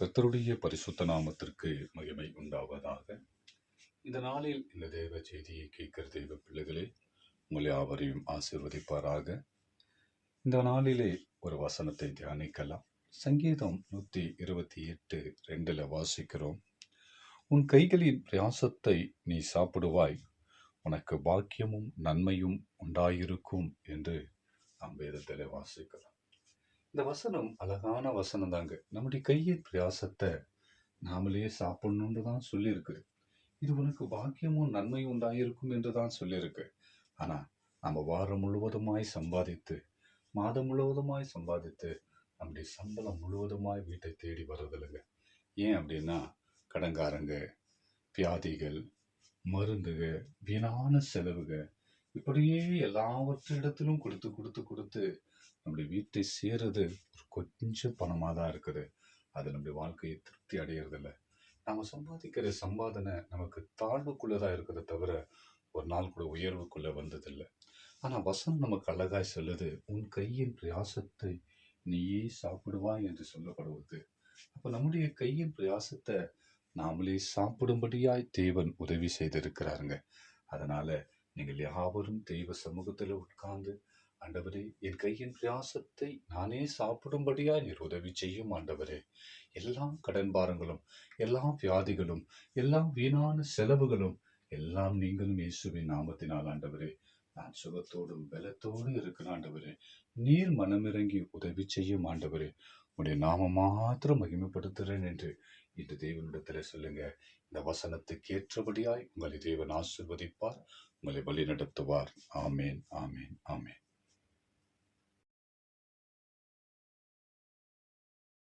கர்த்தருடைய பரிசுத்த நாமத்திற்கு மகிமை உண்டாவதாக. இந்த நாளில் இந்த தேவ செய்தியை கேட்கிற தெய்வ பிள்ளைகளே, உங்களை யாவரையும் ஆசீர்வதிப்பாராக. இந்த நாளிலே ஒரு வசனத்தை தியானிக்கலாம். சங்கீதம் 128:2 வாசிக்கிறோம். உன் கைகளின் பிரயாசத்தை நீ சாப்பிடுவாய், உனக்கு பாக்கியமும் நன்மையும் உண்டாயிருக்கும் என்று நாம் வேதத்திலே வாசிக்கிறோம். இந்த வசனம் அழகான வசனம் தாங்க. நம்முடைய கையின் பிரயாசத்தை நாமளே சாப்பிடணும்னு தான் சொல்லியிருக்கு. இது உனக்கு பாக்கியமும் நன்மையும் உண்டாயிருக்கும் என்று தான் சொல்லியிருக்கு. ஆனா நம்ம வாரம் முழுவதுமாய் சம்பாதித்து, மாதம் முழுவதுமாய் சம்பாதித்து, நம்முடைய சம்பளம் முழுவதுமாய் வீட்டை தேடி வர்றதில்லைங்க. ஏன் அப்படின்னா, கடன்காரங்க, வியாதிகள், மருந்துக, வீணான செலவுக, இப்படியே எல்லாவற்றிடத்திலும் கொடுத்து கொடுத்து கொடுத்து நம்முடைய வீட்டை சேருது ஒரு கொஞ்சம் பணமாக தான் இருக்குது. அது நம்முடைய வாழ்க்கையை திருப்தி அடையிறதில்ல. நாம் சம்பாதிக்கிற சம்பாதனை நமக்கு தாழ்வுக்குள்ளதான் இருக்கிறத தவிர ஒரு நாள் கூட உயர்வுக்குள்ள வந்ததில்லை. ஆனால் வசனம் நமக்கு அழகாய் சொல்லுது, உன் கையின் பிரயாசத்தை நீயே சாப்பிடுவாய் என்று சொல்லப்படுவது. அப்போ நம்முடைய கையின் பிரயாசத்தை நாமளே சாப்பிடும்படியாய் தேவன் உதவி செய்திருக்கிறாருங்க. அதனால நீங்கள் யாவரும் தெய்வ சமூகத்தில் உட்கார்ந்து, ஆண்டவரே, என் கையின் பிரயாசத்தை நானே சாப்பிடும்படியாய் நீர் உதவி செய்யும் ஆண்டவரே. எல்லா கடன் பாரங்களும், எல்லா வியாதிகளும், எல்லா வீணான செலவுகளும் எல்லாம் நீங்களும் இயேசுவின் நாமத்தினால் ஆண்டவரே, நான் சுகத்தோடும் பலத்தோடு இருக்கிற ஆண்டவரே, நீர் மனமிறங்கி உதவி செய்யும் ஆண்டவரே. உடைய நாம மாத்திரம் மகிமைப்படுத்துகிறேன் என்று இன்று தேவனிடத்தில் சொல்லுங்க. இந்த வசனத்துக்கு ஏற்றபடியாய் உங்களை தேவன் ஆசீர்வதிப்பார், உங்களை வழி நடத்துவார். ஆமேன், ஆமேன், ஆமேன்.